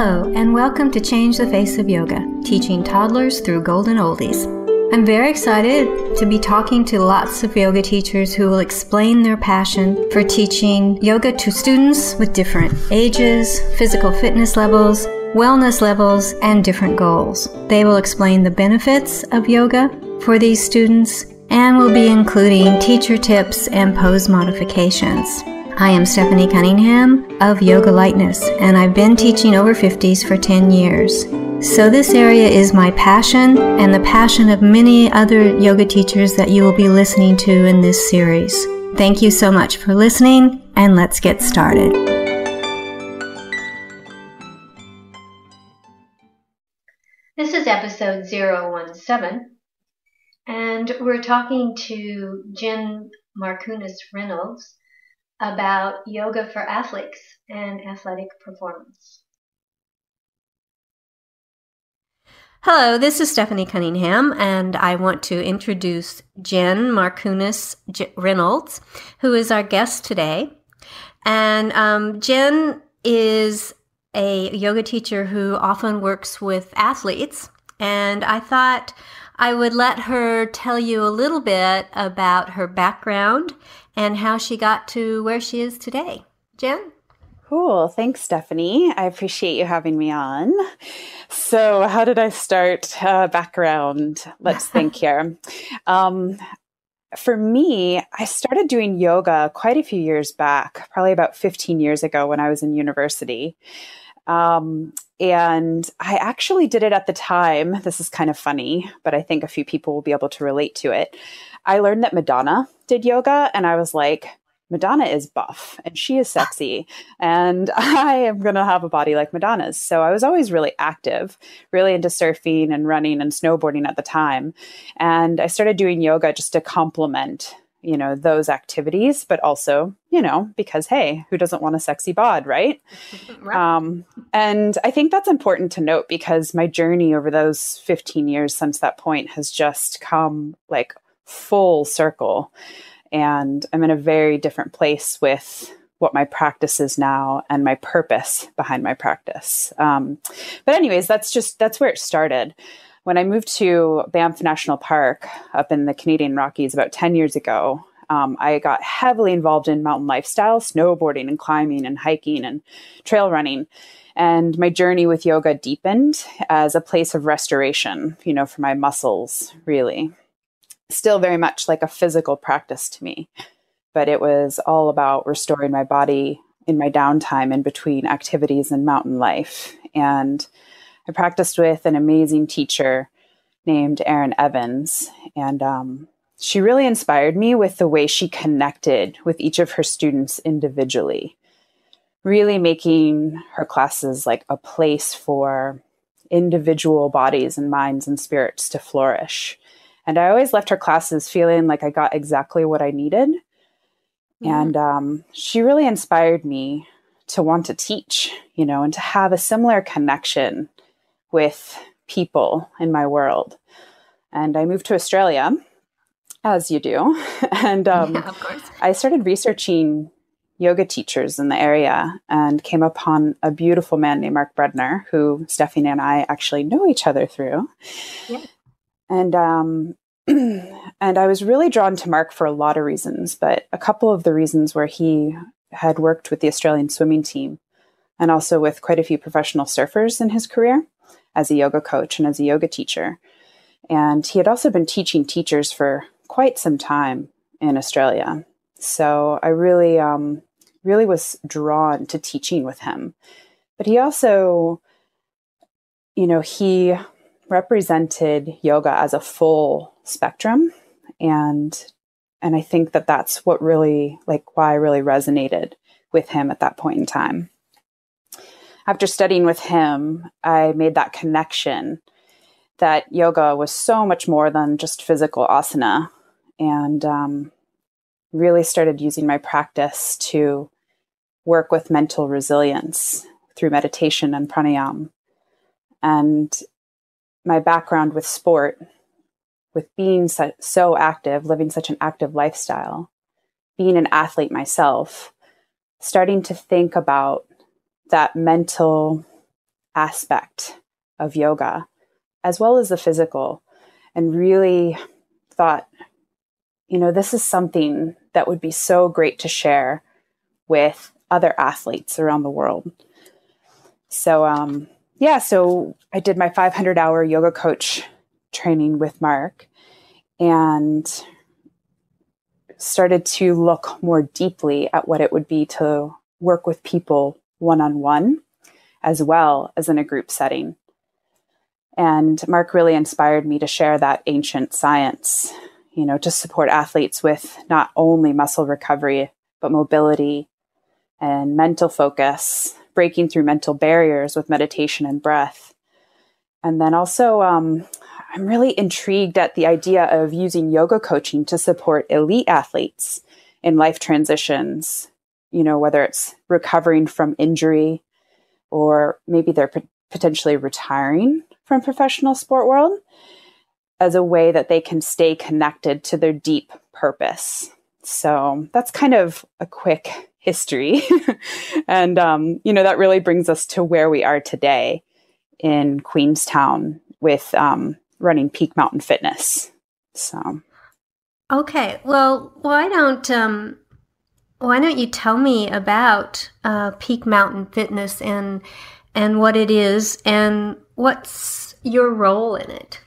Hello, and welcome to Change the Face of Yoga, teaching toddlers through golden oldies. I'm very excited to be talking to lots of yoga teachers who will explain their passion for teaching yoga to students with different ages, physical fitness levels, wellness levels, and different goals. They will explain the benefits of yoga for these students and will be including teacher tips and pose modifications. I am Stephanie Cunningham of Yoga Lightness, and I've been teaching over 50s for 10 years. So this area is my passion and the passion of many other yoga teachers that you will be listening to in this series. Thank you so much for listening, and let's get started. This is episode 017, and we're talking to Jen Markunis Reynolds about yoga for athletes and athletic performance. Hello, this is Stephanie Cunningham, and I want to introduce Jen Markunis Reynolds, who is our guest today. And Jen is a yoga teacher who often works with athletes, and I thought I would let her tell you a little bit about her background and how she got to where she is today. Jen? Cool. Thanks, Stephanie. I appreciate you having me on. So how did I start? Background. Let's think here. For me, I started doing yoga quite a few years back, probably about 15 years ago when I was in university. And I actually did it at the time. This is kind of funny, but I think a few people will be able to relate to it. I learned that Madonna did yoga, and I was like, Madonna is buff and she is sexy, and I am going to have a body like Madonna's. So I was always really active, really into surfing and running and snowboarding at the time. And I started doing yoga just to complement, those activities, but also, because, hey, who doesn't want a sexy bod, right? Right. And I think that's important to note because my journey over those 15 years since that point has just come like full circle. And I'm in a very different place with what my practice is now and my purpose behind my practice. But anyways, that's where it started. When I moved to Banff National Park up in the Canadian Rockies about 10 years ago, I got heavily involved in mountain lifestyle, snowboarding and climbing and hiking and trail running. And my journey with yoga deepened as a place of restoration, for my muscles, really. Still very much like a physical practice to me, but it was all about restoring my body in my downtime in between activities and mountain life. And I practiced with an amazing teacher named Erin Evans, and she really inspired me with the way she connected with each of her students individually, really making her classes like a place for individual bodies and minds and spirits to flourish. And I always left her classes feeling like I got exactly what I needed. Mm-hmm. And she really inspired me to want to teach, and to have a similar connection with people in my world. And I moved to Australia, as you do. And Yeah, of course. I started researching yoga teachers in the area and came upon a beautiful man named Mark Bredner, who Stephanie and I actually know each other through. Yeah. And and I was really drawn to Mark for a lot of reasons, but a couple of the reasons were he had worked with the Australian swimming team and also with quite a few professional surfers in his career as a yoga coach and as a yoga teacher. And he had also been teaching teachers for quite some time in Australia. So I really, really was drawn to teaching with him. But he also, he represented yoga as a full spectrum. And I think that that's what really, why I really resonated with him at that point in time. After studying with him, I made that connection that yoga was so much more than just physical asana, and really started using my practice to work with mental resilience through meditation and pranayama. And my background with sport, with being so active, living such an active lifestyle, being an athlete myself, starting to think about that mental aspect of yoga, as well as the physical, and really thought, this is something that would be so great to share with other athletes around the world. So, so I did my 500-hour yoga coach training with Mark and started to look more deeply at what it would be to work with people one-on-one as well as in a group setting. And Mark really inspired me to share that ancient science, to support athletes with not only muscle recovery, but mobility and mental focus, breaking through mental barriers with meditation and breath. And then also, I'm really intrigued at the idea of using yoga coaching to support elite athletes in life transitions, whether it's recovering from injury or maybe they're potentially retiring from professional sport world, as a way that they can stay connected to their deep purpose. So that's kind of a quick history. And, that really brings us to where we are today in Queenstown with running Peak Mountain Fitness. So. Okay. Well, why don't you tell me about Peak Mountain Fitness and what it is and what's your role in it?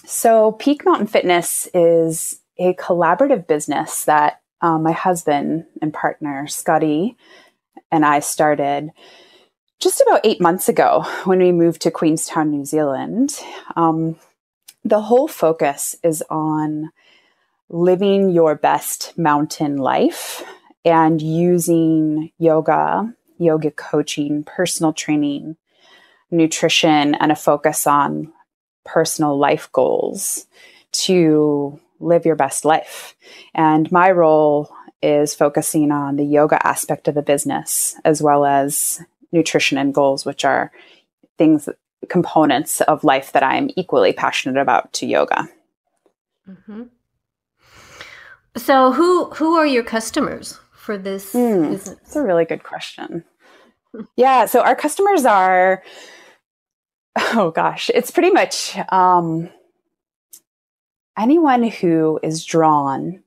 So Peak Mountain Fitness is a collaborative business that my husband and partner, Scotty, and I started just about 8 months ago when we moved to Queenstown, New Zealand. The whole focus is on living your best mountain life and using yoga coaching, personal training, nutrition, and a focus on personal life goals to live your best life. And my role is focusing on the yoga aspect of the business, as well as nutrition and goals, which are components of life that I'm equally passionate about to yoga. Mm-hmm. So who are your customers for this business? That's a really good question. Yeah, so our customers are, it's pretty much anyone who is drawn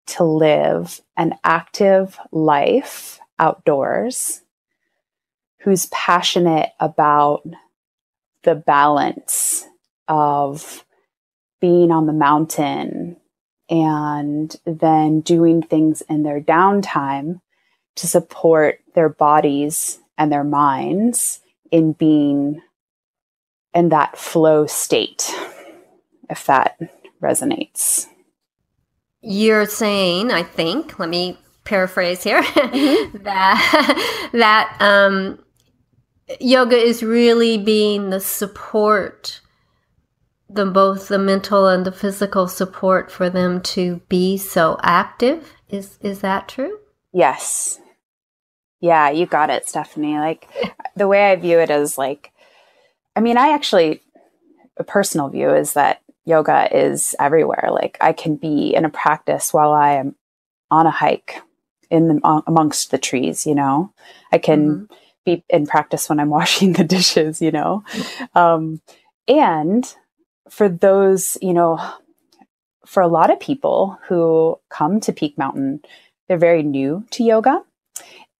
to live an active life outdoors, who's passionate about the balance of being on the mountain and then doing things in their downtime to support their bodies and their minds in being in that flow state, if that resonates. You're saying, I think, let me paraphrase here, that yoga is really being the support, both the mental and the physical support for them to be so active. Is that true? Yes. Yeah, you got it, Stephanie. Like the way I view it is a personal view is that yoga is everywhere. Like I can be in a practice while I am on a hike amongst the trees, I can be in practice when I'm washing the dishes, and for those, for a lot of people who come to Peak Mountain, they're very new to yoga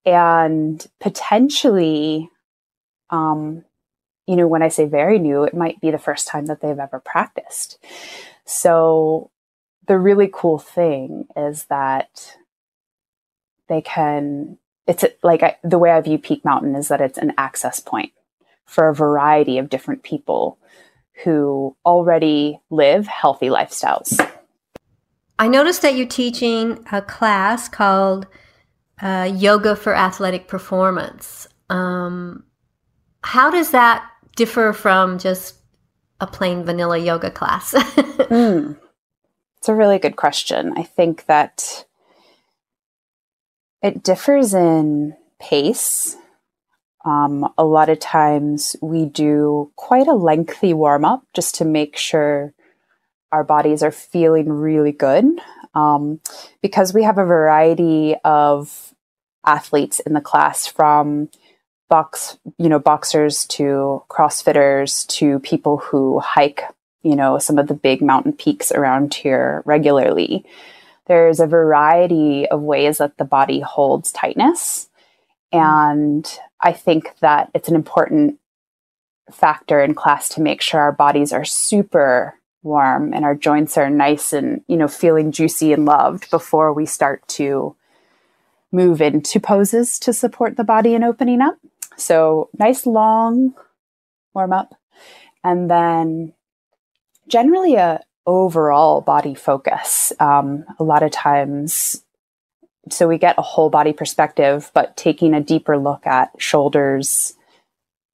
and potentially, when I say very new, it might be the first time that they've ever practiced. So the really cool thing is that the way I view Peak Mountain is that it's an access point for a variety of different people who already live healthy lifestyles. I noticed that you're teaching a class called Yoga for Athletic Performance. How does that differ from just a plain vanilla yoga class? It's a really good question. I think that it differs in pace. A lot of times we do quite a lengthy warm-up just to make sure our bodies are feeling really good. Because we have a variety of athletes in the class, from boxers to CrossFitters to people who hike, some of the big mountain peaks around here regularly. There's a variety of ways that the body holds tightness. And I think that it's an important factor in class to make sure our bodies are super warm and our joints are nice and, feeling juicy and loved before we start to move into poses to support the body and opening up. So nice long warm up, and then generally a overall body focus. A lot of times, so we get a whole body perspective, but taking a deeper look at shoulders,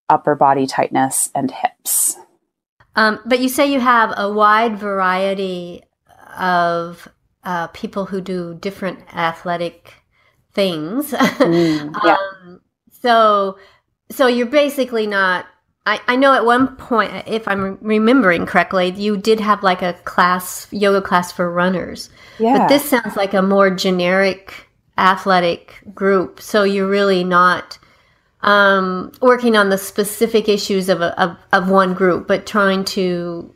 upper body tightness, and hips. But you say you have a wide variety of people who do different athletic things. Yeah. So you're basically not, I know at one point, if I'm remembering correctly, you did have like a yoga class for runners. Yeah. But this sounds like a more generic athletic group. So you're really not working on the specific issues of one group, but trying to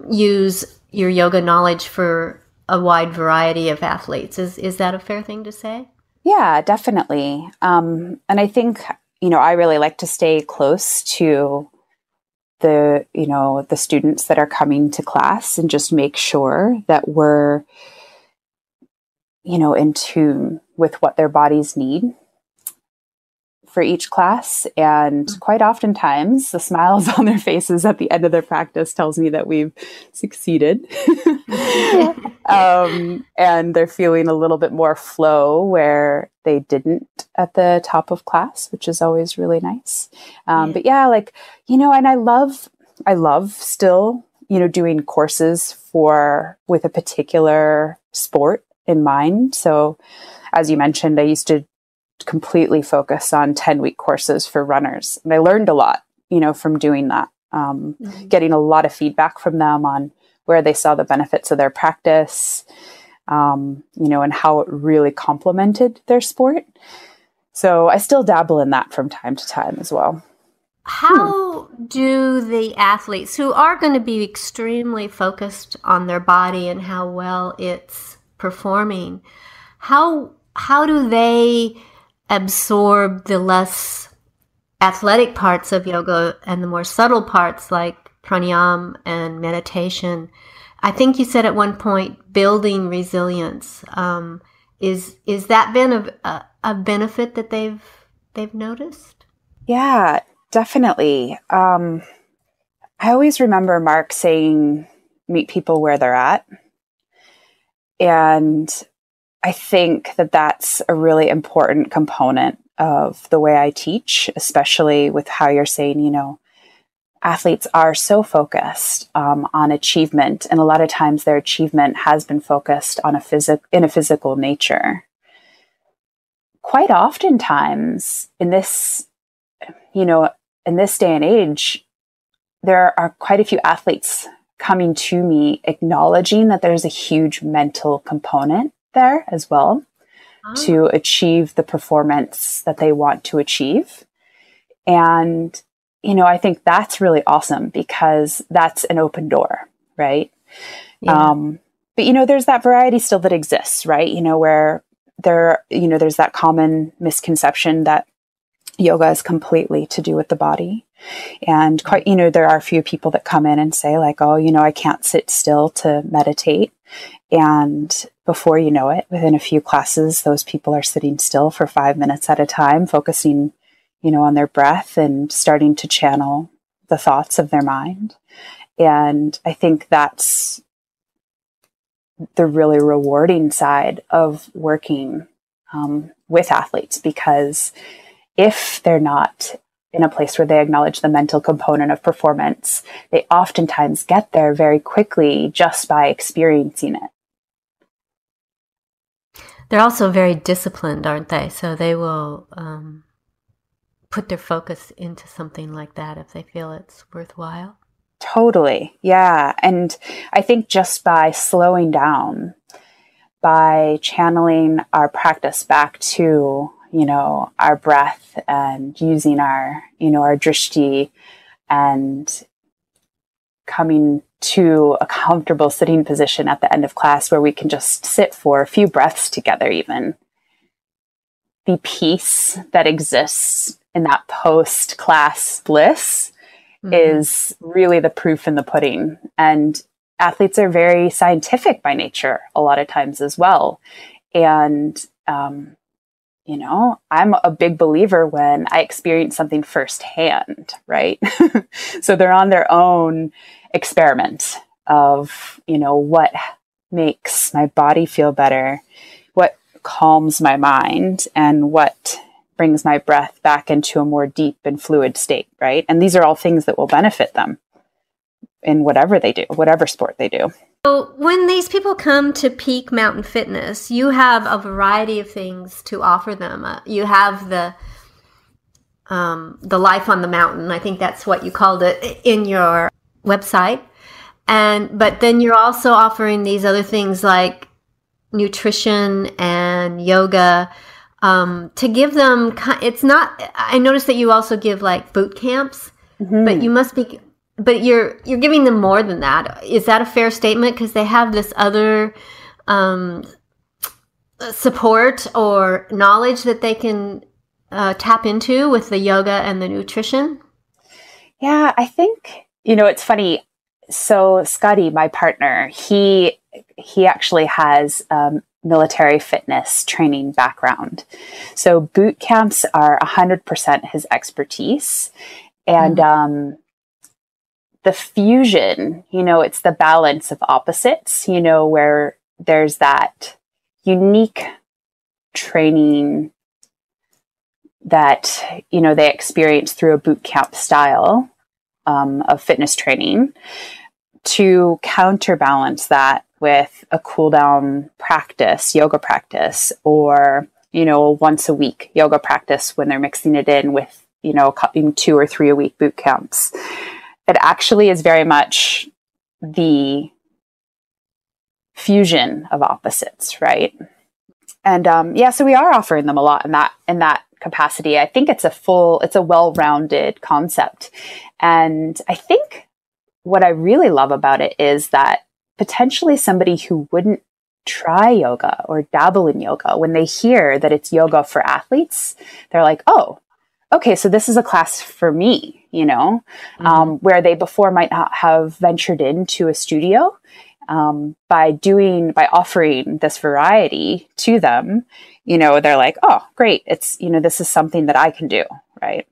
use your yoga knowledge for a wide variety of athletes. Is that a fair thing to say? Yeah, definitely. And I think, I really like to stay close to the students that are coming to class and just make sure that we're, in tune with what their bodies need for each class. And quite oftentimes the smiles on their faces at the end of their practice tells me that we've succeeded. And they're feeling a little bit more flow where they didn't at the top of class, which is always really nice. But yeah, and I love still, doing courses with a particular sport in mind. So as you mentioned, I used to completely focus on 10-week courses for runners. And I learned a lot, from doing that, getting a lot of feedback from them on where they saw the benefits of their practice, and how it really complemented their sport. So I still dabble in that from time to time as well. How do the athletes who are going to be extremely focused on their body and how well it's performing, how do they absorb the less athletic parts of yoga and the more subtle parts like pranayama and meditation? I think you said at one point building resilience. Is that been a benefit that they've noticed? Yeah, definitely. I always remember Mark saying, meet people where they're at. And I think that that's a really important component of the way I teach, especially with how you're saying, athletes are so focused on achievement. And a lot of times their achievement has been focused on in a physical nature. Quite oftentimes in this day and age, there are quite a few athletes coming to me acknowledging that there's a huge mental component there as well to achieve the performance that they want to achieve. And, I think that's really awesome because that's an open door, right? Yeah. But, there's that variety still that exists, right? Where there's that common misconception that yoga is completely to do with the body. And there are a few people that come in and say like, oh, I can't sit still to meditate. And before you know it, within a few classes, those people are sitting still for 5 minutes at a time, focusing, on their breath and starting to channel the thoughts of their mind. And I think that's the really rewarding side of working with athletes, because if they're not in a place where they acknowledge the mental component of performance, they oftentimes get there very quickly just by experiencing it. They're also very disciplined, aren't they? So they will put their focus into something like that if they feel it's worthwhile. Totally. Yeah. And I think just by slowing down, by channeling our practice back to, our breath and using our drishti and coming to a comfortable sitting position at the end of class where we can just sit for a few breaths together even. The peace that exists in that post-class bliss is really the proof in the pudding. And athletes are very scientific by nature a lot of times as well. And, I'm a big believer when I experience something firsthand, right? So they're on their own experiment of, what makes my body feel better, what calms my mind, and what brings my breath back into a more deep and fluid state, right? And these are all things that will benefit them in whatever they do, whatever sport they do. So when these people come to Peak Mountain Fitness, you have a variety of things to offer them. You have the life on the mountain. I think that's what you called it in your website. But then you're also offering these other things like nutrition and yoga to give them. It's not. I noticed that you also give like boot camps, but you must be. But you're giving them more than that. Is that a fair statement? Because they have this other support or knowledge that they can tap into with the yoga and the nutrition? Yeah, I think, it's funny. So Scotty, my partner, he actually has military fitness training background. So boot camps are 100% his expertise. And the fusion, it's the balance of opposites, where there's that unique training that, they experience through a boot camp style of fitness training, to counterbalance that with a cool down practice, yoga practice, or, once a week yoga practice when they're mixing it in with, 2 or 3 a week boot camps. It actually is very much the fusion of opposites, right? And so we are offering them a lot in that capacity. I think it's a well-rounded concept. And I think what I really love about it is that potentially somebody who wouldn't try yoga or dabble in yoga, when they hear that it's yoga for athletes, they're like, oh, okay, so this is a class for me, where they before might not have ventured into a studio. By offering this variety to them, they're like, oh, great. It's, this is something that I can do. Right.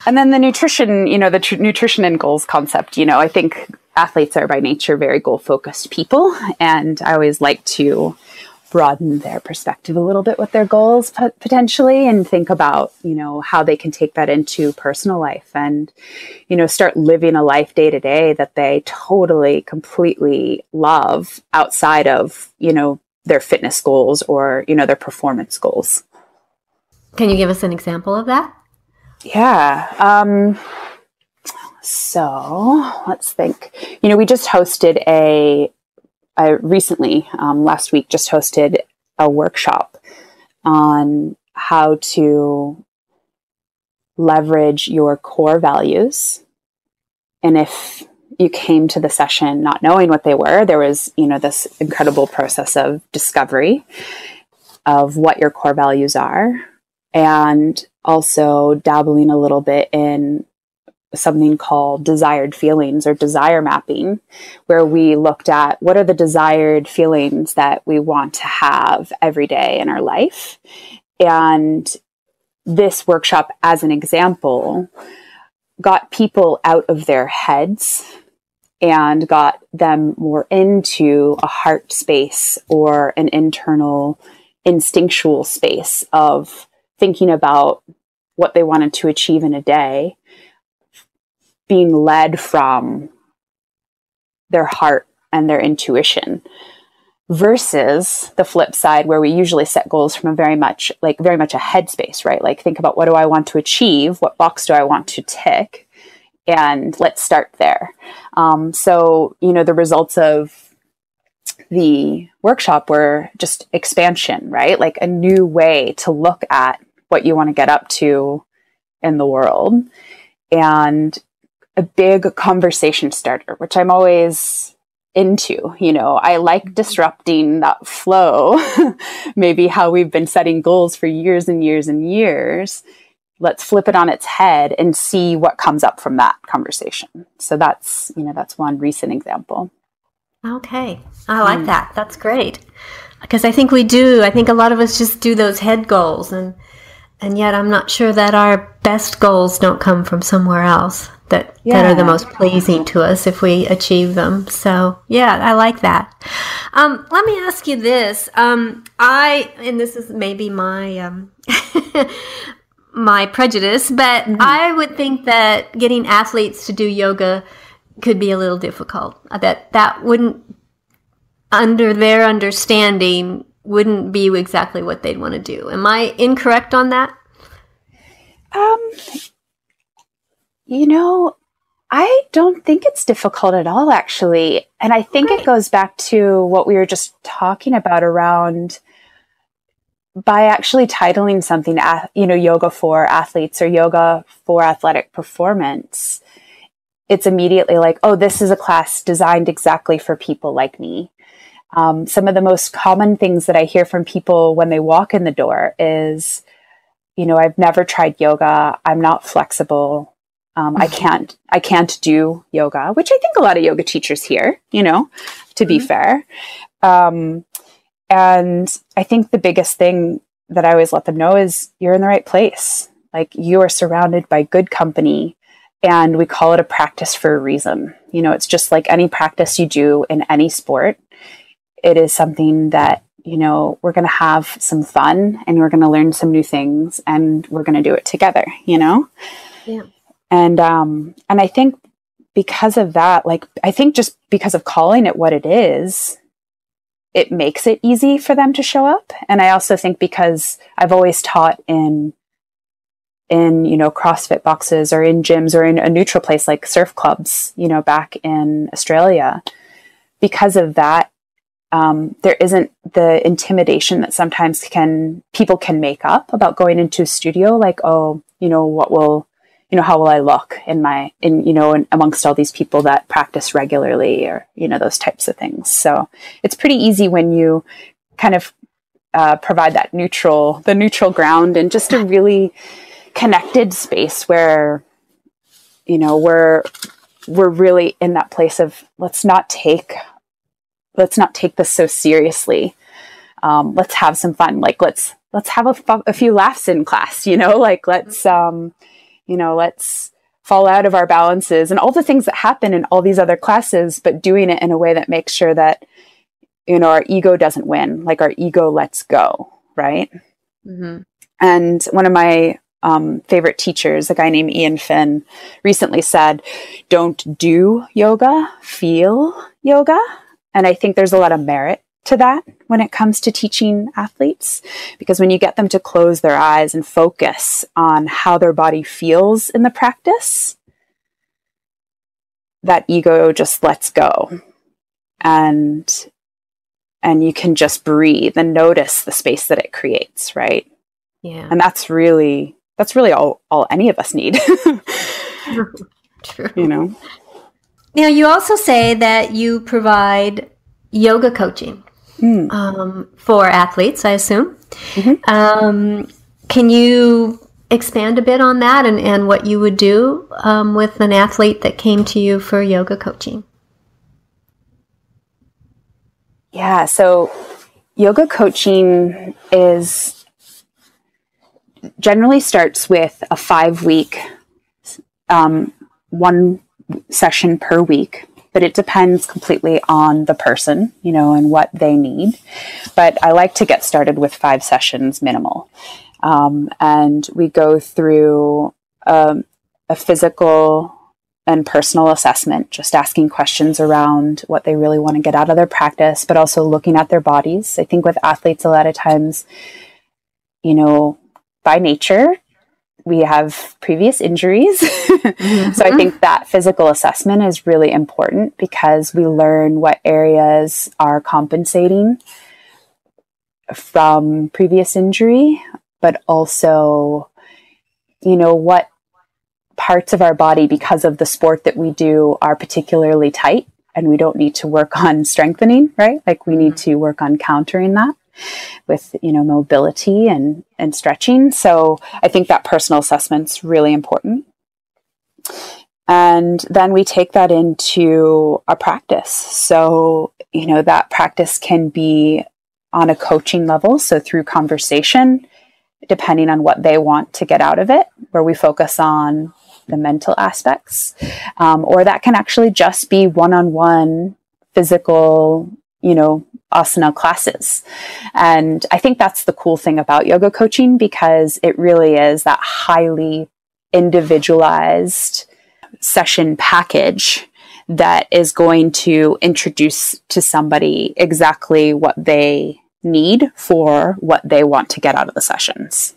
And then the nutrition, nutrition and goals concept, I think athletes are by nature very goal focused people. And I always like to broaden their perspective a little bit with their goals potentially, and think about, how they can take that into personal life and, start living a life day to day that they totally, completely love outside of, their fitness goals or, their performance goals. Can you give us an example of that? Yeah. So let's think, we just hosted I recently, last week, just hosted a workshop on how to leverage your core values. And if you came to the session not knowing what they were, there was, this incredible process of discovery of what your core values are, and also dabbling a little bit in something called desired feelings or desire mapping, where we looked at what are the desired feelings that we want to have every day in our life. And this workshop, as an example, got people out of their heads and got them more into a heart space or an internal instinctual space of thinking about what they wanted to achieve in a day, being led from their heart and their intuition, versus the flip side where we usually set goals from a very much a headspace, right? Like, think about, what do I want to achieve? What box do I want to tick? And let's start there. So, the results of the workshop were just expansion, right? Like a new way to look at what you want to get up to in the world. And a big conversation starter, which I'm always into. You know, I like disrupting that flow, maybe how we've been setting goals for years and years and years. Let's flip it on its head and see what comes up from that conversation. So that's, you know, that's one recent example. Okay. I like that. That's great. Because I think we do. I think a lot of us just do those head goals, and yet I'm not sure that our best goals don't come from somewhere else that are the most pleasing to us if we achieve them. So, yeah, I like that. Let me ask you this. And this is maybe my my prejudice, but I would think that getting athletes to do yoga could be a little difficult. That wouldn't, under their understanding, wouldn't be exactly what they'd want to do. Am I incorrect on that? You know, I don't think it's difficult at all, actually. And I think it goes back to what we were just talking about around, by actually titling something, you know, yoga for athletes or yoga for athletic performance, it's immediately like, oh, this is a class designed exactly for people like me. Some of the most common things that I hear from people when they walk in the door is, you know, I've never tried yoga. I'm not flexible. I can't do yoga, which I think a lot of yoga teachers hear, you know, to be fair. And I think the biggest thing that I always let them know is you're in the right place. Like, you are surrounded by good company, and we call it a practice for a reason. You know, it's just like any practice you do in any sport. It is something that, you know, we're going to have some fun, and we're going to learn some new things, and we're going to do it together, you know? Yeah. And I think because of that, like, I think just because of calling it what it is, it makes it easy for them to show up. And I also think because I've always taught in, you know, CrossFit boxes or in gyms or in a neutral place like surf clubs, you know, back in Australia, because of that, there isn't the intimidation that sometimes people can make up about going into a studio. Like, oh, you know, how will I look amongst all these people that practice regularly, or, you know, those types of things. So it's pretty easy when you kind of provide the neutral ground and just a really connected space where, you know, we're really in that place of let's not take this so seriously. Let's have some fun. Like, let's have a few laughs in class, you know, like let's fall out of our balances and all the things that happen in all these other classes, but doing it in a way that makes sure that, you know, our ego doesn't win, like our ego lets go. Right. Mm-hmm. And one of my favorite teachers, a guy named Ian Finn, recently said, don't do yoga, feel yoga. And I think there's a lot of merit to that when it comes to teaching athletes, because when you get them to close their eyes and focus on how their body feels in the practice, that ego just lets go, and you can just breathe and notice the space that it creates, right? Yeah. And that's really all any of us need. True. You know. Now, you also say that you provide yoga coaching for athletes, I assume. Mm-hmm. Can you expand a bit on that and what you would do with an athlete that came to you for yoga coaching? Yeah, so yoga coaching generally starts with a 5-week, one session per week, but it depends completely on the person, you know, and what they need. But I like to get started with 5 sessions minimal. And we go through a physical and personal assessment, just asking questions around what they really want to get out of their practice, but also looking at their bodies. I think with athletes, a lot of times, you know, by nature, we have previous injuries. Mm-hmm. So I think that physical assessment is really important because we learn what areas are compensating from previous injury, but also, what parts of our body, because of the sport that we do, are particularly tight and we don't need to work on strengthening, right? Like we need to work on countering that with, mobility and stretching. So I think that personal assessment's really important. And then we take that into our practice. So, that practice can be on a coaching level. So through conversation, depending on what they want to get out of it, where we focus on the mental aspects, or that can actually just be one-on-one physical, asana classes. And I think that's the cool thing about yoga coaching, because it really is that highly individualized session package that is going to introduce to somebody exactly what they need for what they want to get out of the sessions.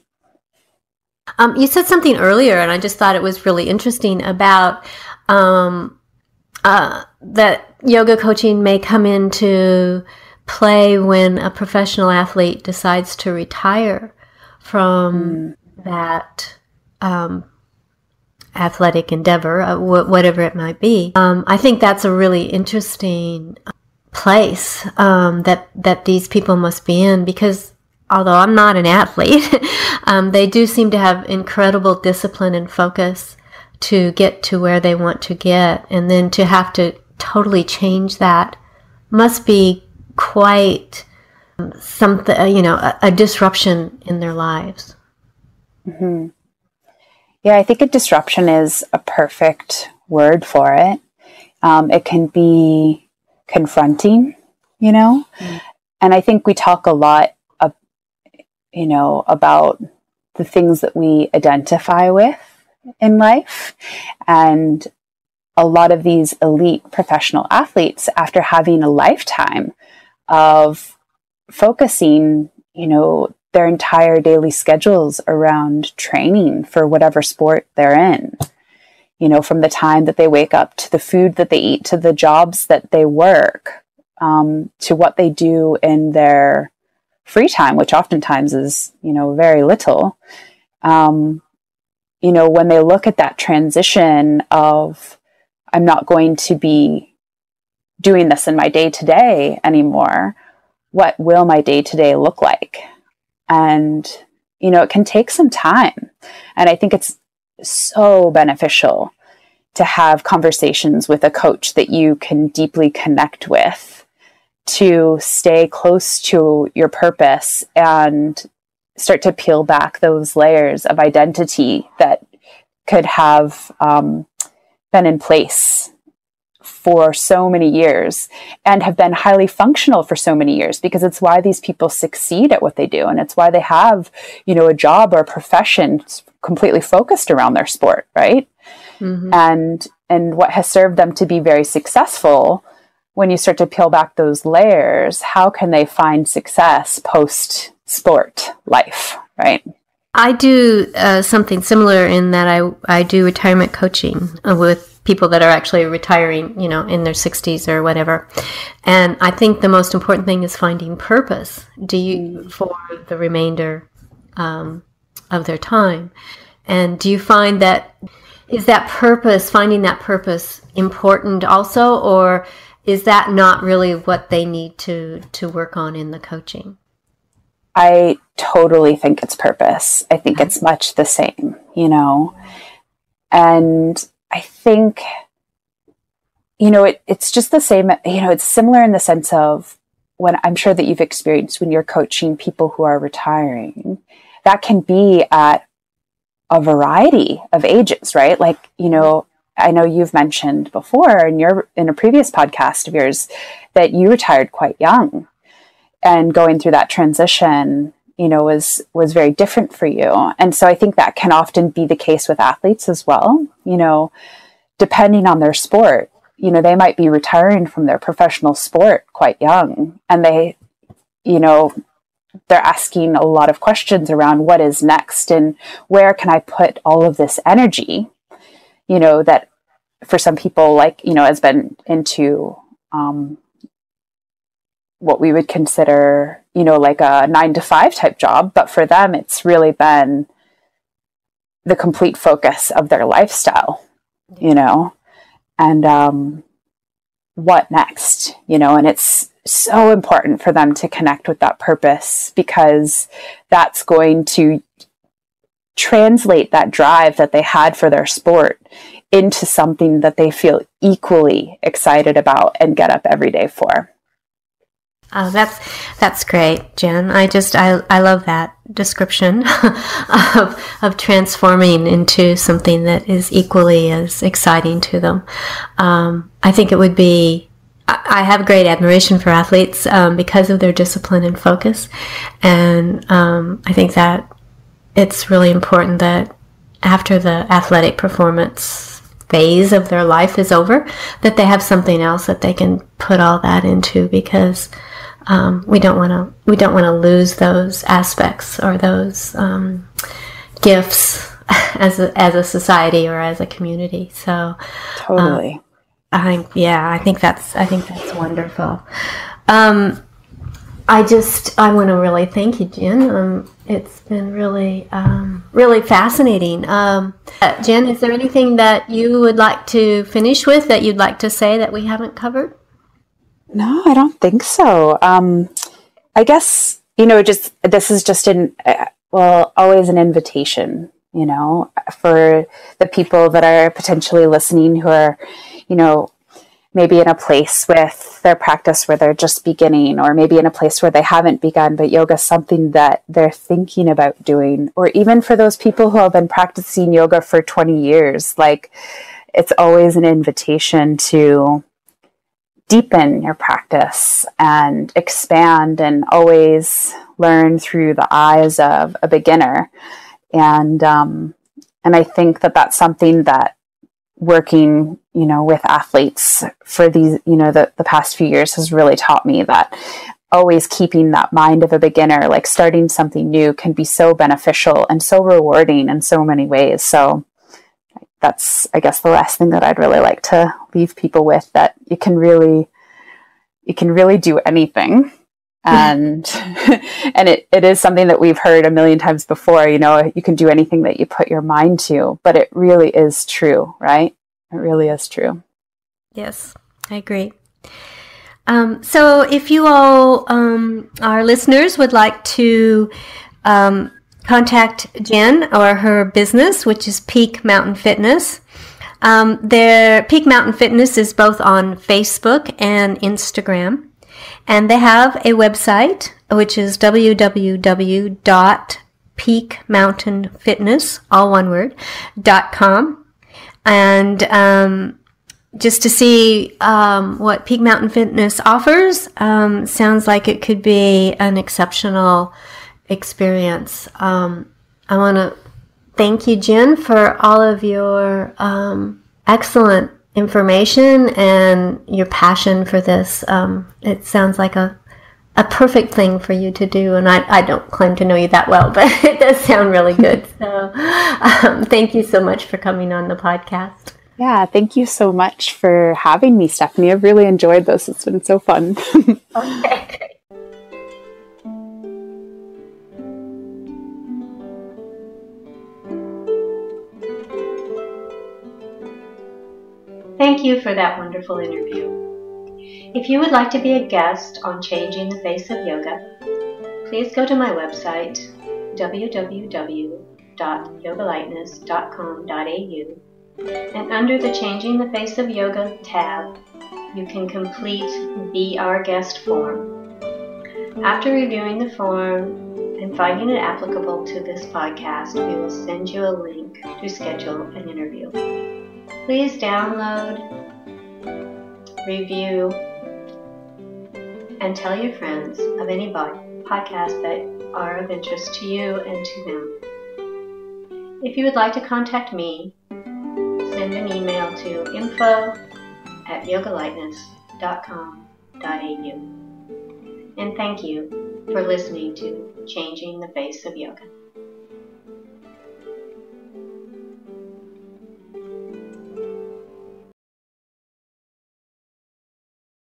You said something earlier, and I just thought it was really interesting about that yoga coaching may come into play when a professional athlete decides to retire from that athletic endeavor, whatever it might be. I think that's a really interesting place that these people must be in, because although I'm not an athlete, they do seem to have incredible discipline and focus to get to where they want to get, and then to have to totally change that must be quite something, a disruption in their lives. Mm-hmm. Yeah, I think a disruption is a perfect word for it. It can be confronting, and I think we talk a lot, about the things that we identify with in life. And a lot of these elite professional athletes, after having a lifetime of focusing, their entire daily schedules around training for whatever sport they're in, from the time that they wake up to the food that they eat, to the jobs that they work, to what they do in their free time, which oftentimes is, very little. When they look at that transition of, I'm not going to be doing this in my day-to-day anymore, what will my day-to-day look like? And, it can take some time. And I think it's so beneficial to have conversations with a coach that you can deeply connect with, to stay close to your purpose and start to peel back those layers of identity that could have been in place for so many years and have been highly functional for so many years, because it's why these people succeed at what they do. And it's why they have, a job or a profession completely focused around their sport, right? Mm-hmm. And what has served them to be very successful. When you start to peel back those layers, how can they find success post-sport life, right? I do something similar in that I do retirement coaching with people that are actually retiring, in their 60s or whatever. And I think the most important thing is finding purpose for the remainder of their time. And do you find finding that purpose important also, or is that not really what they need to work on in the coaching? I totally think it's purpose. I think it's much the same, and I think, it's just the same, it's similar in the sense of when I'm sure that you've experienced when you're coaching people who are retiring, that can be at a variety of ages, right? Like, I know you've mentioned before in a previous podcast of yours that you retired quite young, and going through that transition, was very different for you. And so I think that can often be the case with athletes as well, depending on their sport. They might be retiring from their professional sport quite young, and they're asking a lot of questions around what is next and where can I put all of this energy, that for some people, has been into what we would consider, like a 9-to-5 type job, but for them, it's really been the complete focus of their lifestyle, and what next, and it's so important for them to connect with that purpose, because that's going to translate that drive that they had for their sport into something that they feel equally excited about and get up every day for. Oh, that's great, Jen. I love that description of transforming into something that is equally as exciting to them. I think it would be. I have great admiration for athletes because of their discipline and focus, and I think that it's really important that after the athletic performance phase of their life is over, that they have something else that they can put all that into, because we don't want to lose those aspects or those gifts as a society or as a community. So totally. I think that's wonderful. I want to really thank you, Jen. It's been really fascinating. Jen, is there anything that you would like to finish with, that you'd like to say that we haven't covered? No, I don't think so. I guess, this is just always an invitation, for the people that are potentially listening who are, maybe in a place with their practice where they're just beginning, or maybe in a place where they haven't begun, but yoga is something that they're thinking about doing, or even for those people who have been practicing yoga for 20 years, like, it's always an invitation to deepen your practice and expand and always learn through the eyes of a beginner. And I think that that's something that working, with athletes for these, the past few years has really taught me, that always keeping that mind of a beginner, like starting something new, can be so beneficial and so rewarding in so many ways. So that's, I guess, the last thing that I'd really like to leave people with, that you can really do anything. And, and it is something that we've heard a million times before, you can do anything that you put your mind to, but it really is true, right? It really is true. Yes, I agree. So if you all, our listeners, would like to contact Jen or her business, which is Peak Mountain Fitness, their Peak Mountain Fitness is both on Facebook and Instagram. And they have a website, which is www.peakmountainfitness, all one word, .com. And just to see what Peak Mountain Fitness offers, sounds like it could be an exceptional experience. I want to thank you, Jen, for all of your excellent information and your passion for this. It sounds like a perfect thing for you to do, and I don't claim to know you that well, but it does sound really good. So thank you so much for coming on the podcast. Yeah, thank you so much for having me, Stephanie. I've really enjoyed this. It's been so fun. Okay. Thank you for that wonderful interview. If you would like to be a guest on Changing the Face of Yoga, please go to my website, www.yogalightness.com.au, and under the Changing the Face of Yoga tab, you can complete Be Our Guest form. After reviewing the form and finding it applicable to this podcast, we will send you a link to schedule an interview. Please download, review, and tell your friends of any podcasts that are of interest to you and to them. If you would like to contact me, send an email to info@yogalightness.com.au. And thank you for listening to Changing the Face of Yoga.